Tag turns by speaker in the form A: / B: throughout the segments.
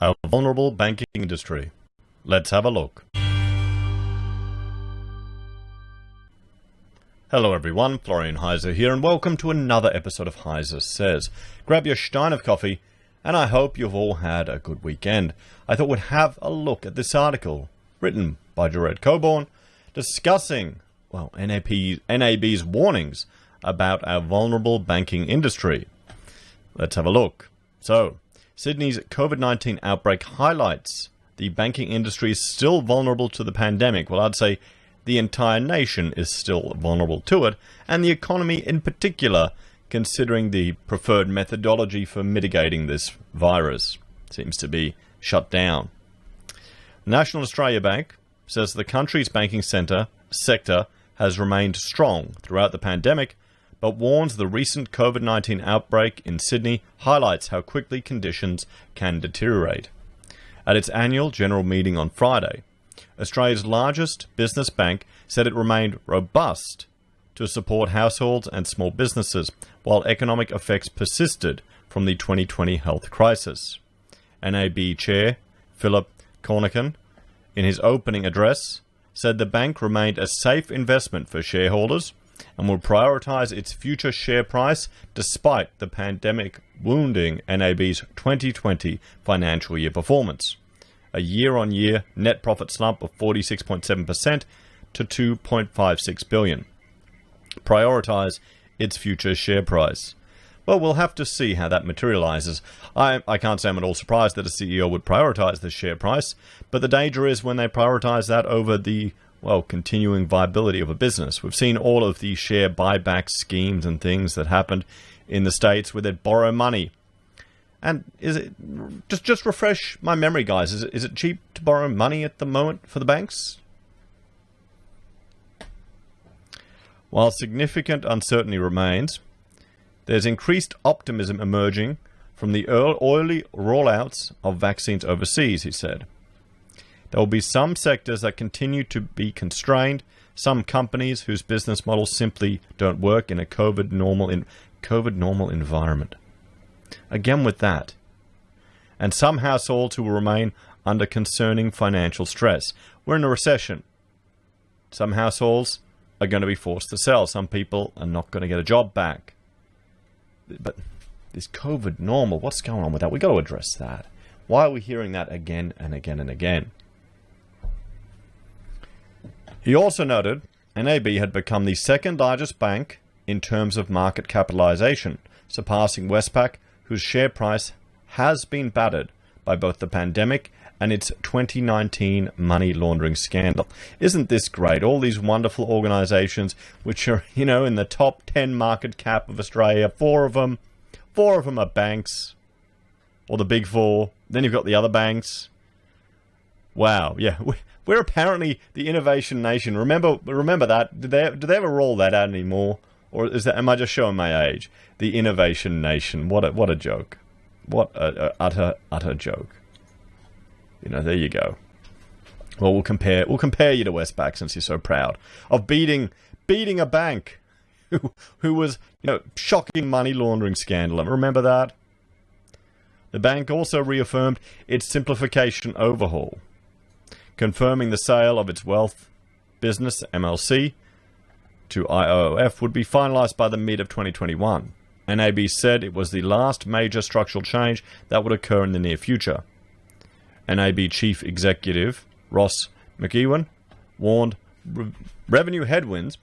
A: A vulnerable banking industry. Let's have a look. Hello everyone, Florian.Heise here, and welcome to another episode of HeiseSays. Grab your stein of coffee, and I hope you've all had a good weekend. I thought we'd have a look at this article, written by Jared Coburn, discussing, NAB's warnings about our vulnerable banking industry. Let's have a look. So, Sydney's COVID-19 outbreak highlights the banking industry is still vulnerable to the pandemic. Well, I'd say the entire nation is still vulnerable to it, and the economy in particular, considering the preferred methodology for mitigating this virus seems to be shut down. National Australia Bank says the country's banking sector has remained strong throughout the pandemic, but warns the recent COVID-19 outbreak in Sydney highlights how quickly conditions can deteriorate. At its annual general meeting on Friday, Australia's largest business bank said it remained robust to support households and small businesses, while economic effects persisted from the 2020 health crisis. NAB Chair Philip Cornican, in his opening address, said the bank remained a safe investment for shareholders and will prioritise its future share price despite the pandemic wounding NAB's 2020 financial year performance. A year-on-year net profit slump of 46.7% to $2.56 billion. Prioritise its future share price. Well, we'll have to see how that materialises. I can't say I'm at all surprised that a CEO would prioritise the share price, but the danger is when they prioritise that over the continuing viability of a business. We've seen all of the share buyback schemes and things that happened in the States where they'd borrow money. And is it just refresh my memory, guys? Is it cheap to borrow money at the moment for the banks? While significant uncertainty remains, there's increased optimism emerging from the early rollouts of vaccines overseas, he said. There will be some sectors that continue to be constrained, some companies whose business models simply don't work in a COVID normal environment. Again with that. And some households who will remain under concerning financial stress. We're in a recession. Some households are going to be forced to sell. Some people are not going to get a job back. But this COVID normal, what's going on with that? We've got to address that. Why are we hearing that again and again and again? He also noted NAB had become the second largest bank in terms of market capitalization, surpassing Westpac, whose share price has been battered by both the pandemic and its 2019 money laundering scandal. Isn't this great? All these wonderful organizations which are, in the top 10 market cap of Australia, four of them are banks, or the big four. Then you've got the other banks. Wow, yeah. We're apparently the innovation nation. Remember that? Do they ever roll that out anymore? Or am I just showing my age? The innovation nation. What a joke. What a utter joke. There you go. Well, we'll compare you to Westpac since you're so proud of beating a bank who was, shocking money laundering scandal. Remember that? The bank also reaffirmed its simplification overhaul, confirming the sale of its wealth business, MLC, to IOOF would be finalised by the mid of 2021. NAB said it was the last major structural change that would occur in the near future. NAB Chief Executive Ross McEwen warned revenue headwinds.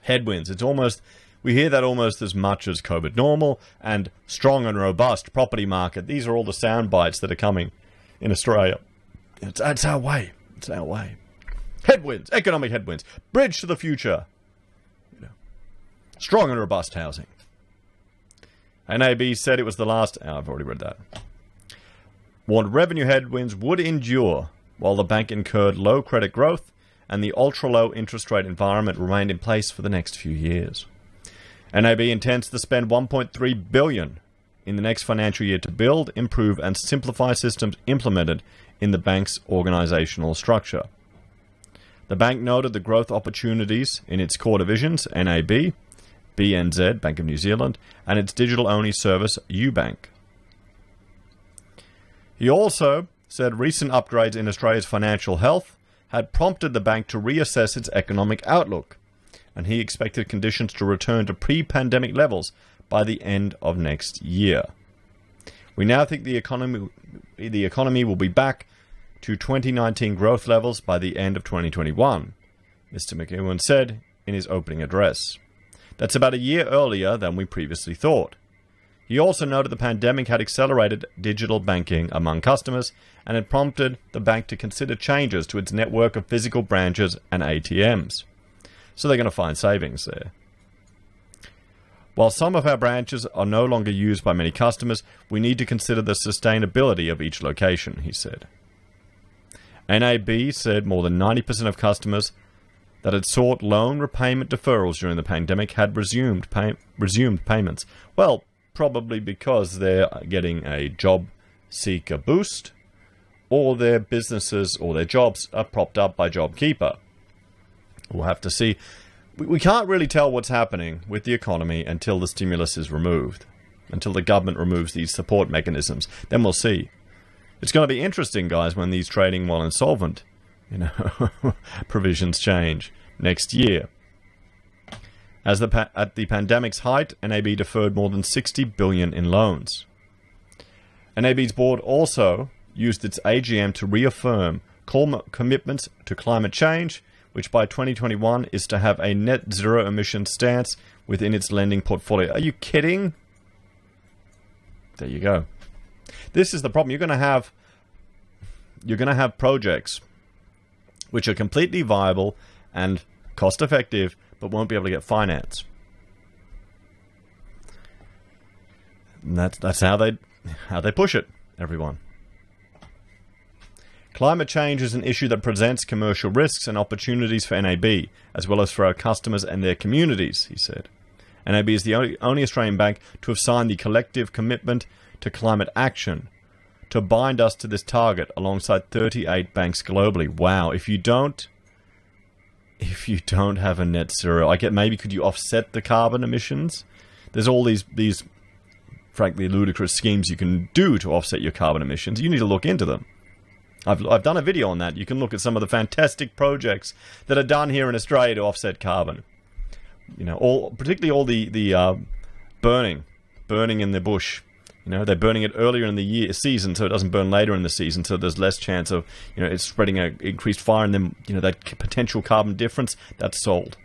A: It's almost, we hear that almost as much as COVID normal and strong and robust property market. These are all the sound bites that are coming in Australia. It's our way. It's our way. Headwinds, economic headwinds, bridge to the future. Strong and robust housing. NAB said it was the last. I've already read that. Warned revenue headwinds would endure while the bank incurred low credit growth and the ultra-low interest rate environment remained in place for the next few years. NAB intends to spend $1.3 billion in the next financial year to build, improve, and simplify systems implemented in the bank's organizational structure. The bank noted the growth opportunities in its core divisions, NAB, BNZ, Bank of New Zealand, and its digital-only service, UBank. He also said recent upgrades in Australia's financial health had prompted the bank to reassess its economic outlook, and he expected conditions to return to pre-pandemic levels by the end of next year. We now think the economy will be back to 2019 growth levels by the end of 2021, Mr. McEwen said in his opening address. That's about a year earlier than we previously thought. He also noted the pandemic had accelerated digital banking among customers and had prompted the bank to consider changes to its network of physical branches and ATMs. So they're going to find savings there. While some of our branches are no longer used by many customers, we need to consider the sustainability of each location, he said. NAB said more than 90% of customers that had sought loan repayment deferrals during the pandemic had resumed payments. Well, probably because they're getting a job seeker boost, or their businesses or their jobs are propped up by JobKeeper. We'll have to see. We can't really tell what's happening with the economy until the stimulus is removed, until the government removes these support mechanisms. Then we'll see. It's going to be interesting, guys, when these trading while insolvent, provisions change next year. At the pandemic's height, NAB deferred more than $60 billion in loans. NAB's board also used its AGM to reaffirm commitments to climate change, which by 2021 is to have a net zero emission stance within its lending portfolio. Are you kidding? There you go. This is the problem. You're going to have projects which are completely viable and cost effective, but won't be able to get finance. And that's how they push it, everyone. Climate change is an issue that presents commercial risks and opportunities for NAB, as well as for our customers and their communities, he said. NAB is the only Australian bank to have signed the collective commitment to climate action to bind us to this target alongside 38 banks globally. Wow, if you don't have a net zero, maybe could you offset the carbon emissions? There's all these frankly ludicrous schemes you can do to offset your carbon emissions. You need to look into them. I've done a video on that. You can look at some of the fantastic projects that are done here in Australia to offset carbon. Particularly all the burning in the bush. They're burning it earlier in the season, so it doesn't burn later in the season, so there's less chance of it's spreading an increased fire, and then that potential carbon difference that's sold.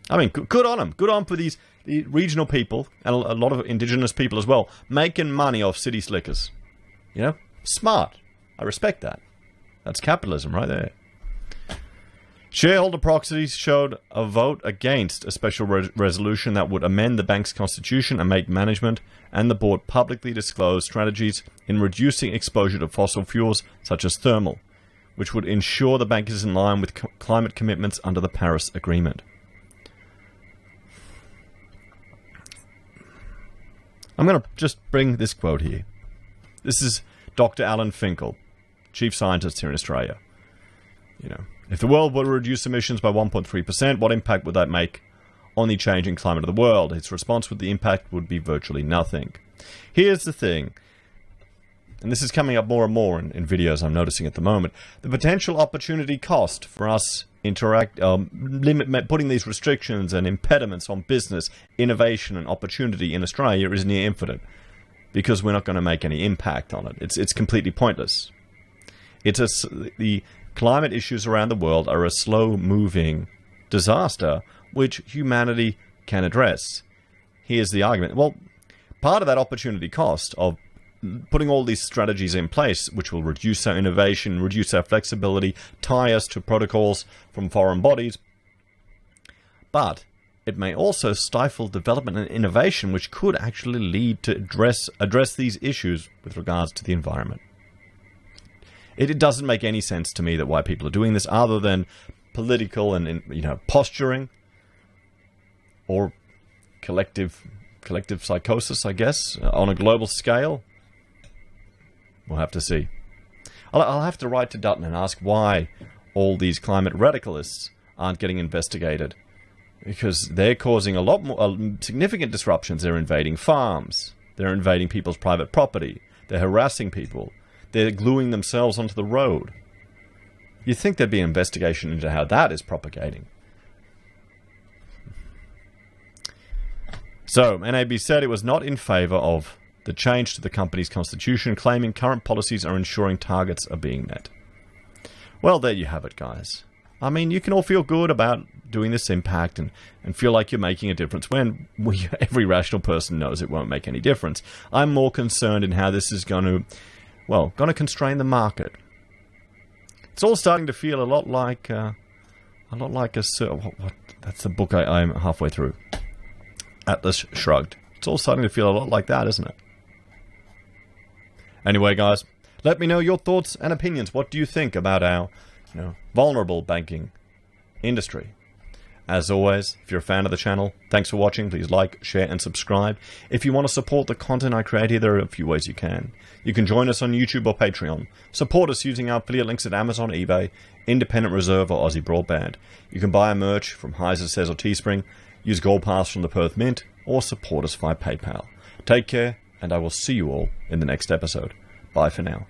A: I mean, good on them. Good on for the regional people and a lot of indigenous people as well, making money off city slickers. Smart. I respect that. That's capitalism right there. Shareholder proxies showed a vote against a special resolution that would amend the bank's constitution and make management and the board publicly disclose strategies in reducing exposure to fossil fuels such as thermal, which would ensure the bank is in line with climate commitments under the Paris Agreement. I'm going to just bring this quote here. This is Dr. Alan Finkel, chief scientist here in Australia. If the world were to reduce emissions by 1.3%, what impact would that make on the changing climate of the world? His response would the impact would be virtually nothing. Here's the thing, and this is coming up more and more in videos I'm noticing at the moment. The potential opportunity cost for us putting these restrictions and impediments on business, innovation and opportunity in Australia is near infinite, because we're not going to make any impact on it. It's completely pointless. The climate issues around the world are a slow-moving disaster which humanity can address. Here's the argument. Well, part of that opportunity cost of putting all these strategies in place, which will reduce our innovation, reduce our flexibility, tie us to protocols from foreign bodies, but it may also stifle development and innovation, which could actually lead to address these issues with regards to the environment. It doesn't make any sense to me that why people are doing this, other than political and posturing or collective psychosis, I guess, on a global scale. We'll have to see. I'll have to write to Dutton and ask why all these climate radicalists aren't getting investigated, because they're causing a lot more significant disruptions. They're invading farms. They're invading people's private property. They're harassing people. they're gluing themselves onto the road. You'd think there'd be an investigation into how that is propagating. So, NAB said it was not in favour of the change to the company's constitution, claiming current policies are ensuring targets are being met. Well, there you have it, guys. I mean, you can all feel good about doing this impact and feel like you're making a difference when every rational person knows it won't make any difference. I'm more concerned in how this is going to constrain the market. It's all starting to feel a lot like that's the book I'm halfway through. Atlas Shrugged. It's all starting to feel a lot like that, isn't it? Anyway, guys, let me know your thoughts and opinions. What do you think about our, vulnerable banking industry? As always, if you're a fan of the channel, thanks for watching. Please like, share, and subscribe. If you want to support the content I create here, there are a few ways you can. You can join us on YouTube or Patreon. Support us using our affiliate links at Amazon, eBay, Independent Reserve, or AussieBroadband. You can buy our merch from HeiseSays or Teespring, use Gold Pass from the Perth Mint, or support us via PayPal. Take care, and I will see you all in the next episode. Bye for now.